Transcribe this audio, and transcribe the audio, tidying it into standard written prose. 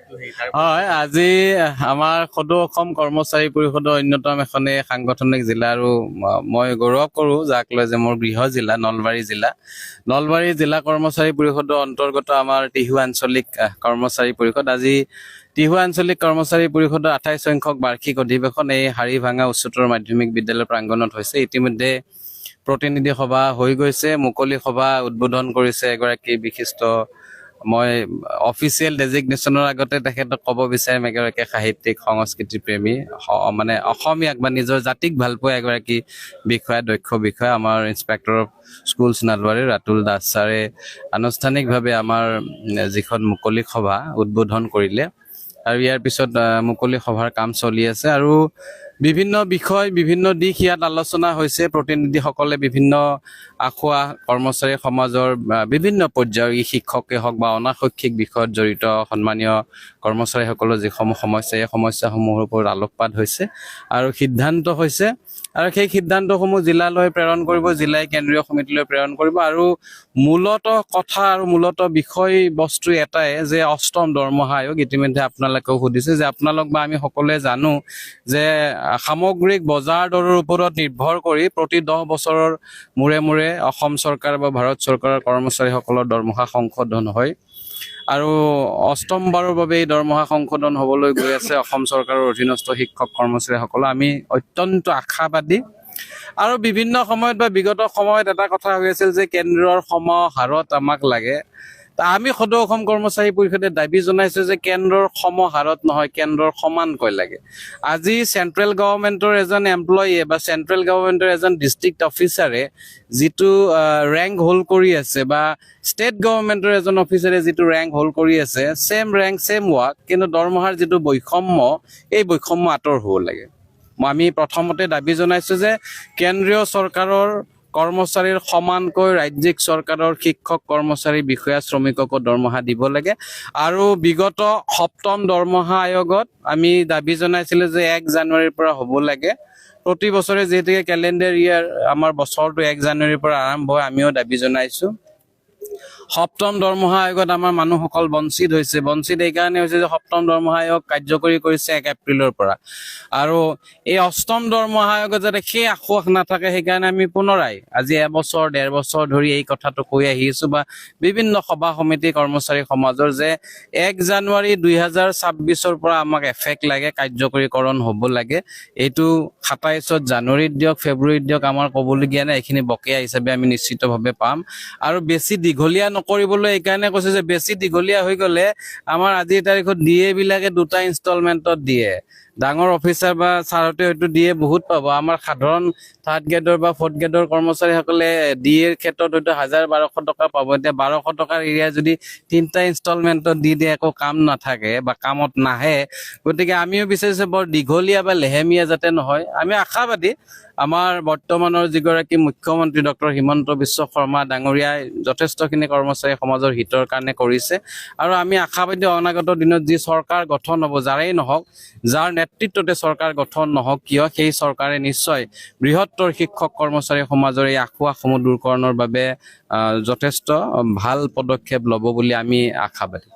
হয়, আজি আমাৰ সদৌ অসম কৰ্মচাৰী পৰিষদৰ অন্যতম এখন সাংগঠনিক জিলা আৰু মই গৌৰৱ কৰোঁ যাক লৈ যে মোৰ গৃহ জিলা নলবাৰী জিলা। নলবাৰী জিলা কৰ্মচাৰী পৰিষদৰ অন্তৰ্গত আমাৰ টিহু আঞ্চলিক কৰ্মচাৰী পৰিষদ। আজি টিহু আঞ্চলিক কৰ্মচাৰী পৰিষদৰ 28 সংখ্যক বাৰ্ষিক অধিৱেশন এই হাৰিভাঙা উচ্চতৰ মাধ্যমিক বিদ্যালয় প্ৰাংগণত হৈছে। ইতিমধ্যে প্ৰতিনিধি সভা হৈ গৈছে, মুকলি সভা উদ্বোধন কৰিছে এগৰাকী বিশিষ্ট, মই অফিচিয়েল ডেজিগনেশ্যনৰ আগতে তেখেতক ক'ব বিচাৰিম এগৰাকী সাহিত্যিক সংস্কৃতি প্ৰেমী, মানে অসমীয়াক বা নিজৰ জাতিক ভাল পোৱা এগৰাকী বিষয়া, দক্ষ বিষয়া, আমাৰ inspector of schools Nalbari Ratul Das ছাৰে আনুষ্ঠানিকভাৱে আমাৰ যিখন মুকলি সভা উদ্বোধন কৰিলে। আৰু ইয়াৰ পিছত মুকলি সভাৰ কাম চলি আছে আৰু বিভিন্ন বিষয়, বিভিন্ন দিশ ইয়াত আলোচনা হৈছে। প্ৰতিনিধিসকলে বিভিন্ন আখোৱা কৰ্মচাৰী সমাজৰ বিভিন্ন পৰ্যায়ৰ, শিক্ষকে হওক বা অনাশৈক্ষিক বিষয়ত জড়িত সন্মানীয় কৰ্মচাৰীসকলৰ যিসমূহ সমস্যা, এই সমস্যাসমূহৰ ওপৰত আলোকপাত হৈছে আৰু সিদ্ধান্ত হৈছে। আৰু সেই সিদ্ধান্তসমূহ জিলালৈ প্ৰেৰণ কৰিব, জিলাই কেন্দ্ৰীয় সমিতিলৈ প্ৰেৰণ কৰিব। আৰু মূলত কথা আৰু মূলত বিষয়বস্তু এটাই যে অষ্টম দৰমহা আয়োগ, ইতিমধ্যে আপোনালোকেও সুধিছে যে আপোনালোক বা আমি সকলোৱে জানো যে সামগ্ৰিক বজাৰ দৰৰ ওপৰত নিৰ্ভৰ কৰি প্ৰতি 10 বছৰৰ মূৰে মূৰে অসম চৰকাৰ বা ভাৰত চৰকাৰৰ কৰ্মচাৰীসকলৰ দৰমহা সংশোধন হয়। আৰু অষ্টমবাৰৰ বাবে এই দৰমহা সংশোধন হ'বলৈ গৈ আছে অসম চৰকাৰৰ অধীনস্থ শিক্ষক কৰ্মচাৰীসকল। আমি অত্যন্ত আশাবাদী। আৰু বিভিন্ন সময়ত বা বিগত সময়ত এটা কথা হৈ আছিল যে কেন্দ্ৰৰ সমাহাৰত আমাক লাগে। আমি সদৌ অসম কৰ্মচাৰী পৰিষদে দাবী জনাইছো যে কেন্দ্ৰৰ সমাহাৰত নহয়, কেন্দ্ৰৰ সমানকৈ লাগে। আজি চেন্ট্ৰেল গভৰ্ণমেণ্টৰ এজন এমপ্লয়ীয়ে বা চেন্ট্ৰেল গভৰ্ণমেণ্টৰ এজন ডিষ্ট্ৰিক্ট অফিচাৰে যিটো ৰেংক হোল্ড কৰি আছে, বা ষ্টেট গভৰ্ণমেণ্টৰ এজন অফিচাৰে যিটো ৰেংক হোল্ড কৰি আছে, ছেম ৰেংক ছেম ৱাৰ্ক, কিন্তু দৰমহাৰ যিটো বৈষম্য, এই বৈষম্য আঁতৰ হ'ব লাগে। আমি প্ৰথমতে দাবী জনাইছো যে কেন্দ্ৰীয় চৰকাৰৰ কৰ্মচাৰীৰ সমানকৈ ৰাজ্যিক চৰকাৰৰ শিক্ষক কৰ্মচাৰী বিষয়া শ্ৰমিককো দৰমহা দিব লাগে। আৰু বিগত সপ্তম দৰমহা আয়োগত আমি দাবী জনাইছিলো যে 1 জানুৱাৰীৰ পৰা হ'ব লাগে। প্ৰতি বছৰে যিহেতুকে কেলেণ্ডাৰ ইয়াৰ আমাৰ বছৰটো 1 জানুৱাৰীৰ পৰা আৰম্ভ হয়, আমিও দাবী জনাইছো। সপ্তম দৰমহা আয়োগত আমাৰ মানুহসকল বঞ্চিত হৈছে। বঞ্চিত এইকাৰণে হৈছে যে সপ্তম দৰমহা আয়োগ কাৰ্যকৰী কৰিছে 1 এপ্ৰিলৰ পৰা। আৰু এই অষ্টম দৰমহা আয়োগত যাতে সেই আশ্বাস নাথাকে, সেইকাৰণে আমি পুনৰাই আজি 1 বছৰ 1.5 বছৰ ধৰি এই কথাটো কৈ আহিছো, বা বিভিন্ন সভা সমিতি কৰ্মচাৰী সমাজৰ, যে 1 জানুৱাৰী 2026ৰ পৰা আমাক এফেক্ট লাগে, কাৰ্যকৰীকৰণ হ'ব লাগে। এইটো 27 জানুৱাৰীত দিয়ক, ফেব্ৰুৱাৰীত দিয়ক, আমাৰ ক'বলগীয়া নাই। এইখিনি বকেয়া হিচাপে আমি নিশ্চিতভাৱে পাম। আৰু বেছি দীঘলীয়া নকৰিবলৈ এইকাৰণে কৈছে যে বেছি দীঘলীয়া হৈ গ'লে আমাৰ আজিৰ তাৰিখত ডিএ বিলাকে 2টা ইনষ্টলমেণ্টত দিয়ে। ডাঙৰ অফিচাৰ বা ছাৰতে হয়তো ডিএ বহুত পাব। আমাৰ সাধাৰণ 3rd গ্ৰেডৰ বা 4th গ্ৰেডৰ কৰ্মচাৰীসকলে ডিএৰ ক্ষেত্ৰত হয়তো 1000-1200 টকা পাব। এতিয়া 1200 টকাৰ এৰিয়া যদি 3টা ইনষ্টলমেণ্টত দি দিয়ে, একো কাম নাথাকে বা কামত নাহে। গতিকে আমিও বিচাৰিছো বৰ দীঘলীয়া বা লেহেমীয়া যাতে নহয়। আমি আশাবাদী আমাৰ বৰ্তমানৰ যিগৰাকী মুখ্যমন্ত্ৰী ডক্টৰ হিমন্ত বিশ্ব শৰ্মা ডাঙৰীয়াই যথেষ্টখিনি কৰ্মচাৰী সমাজৰ হিতৰ কাৰণে কৰিছে। আৰু আমি আশাবাদী অনাগত দিনত যি চৰকাৰ গঠন হ'ব, যাৰেই নহওক, যাৰ নেতৃত্বতে চৰকাৰ গঠন নহওক কিয়, সেই চৰকাৰে নিশ্চয় বৃহত্তৰ শিক্ষক কৰ্মচাৰী সমাজৰ এই আঁসোৱাহসমূহ দূৰকৰণৰ বাবে যথেষ্ট ভাল পদক্ষেপ ল'ব বুলি আমি আশাবাদী।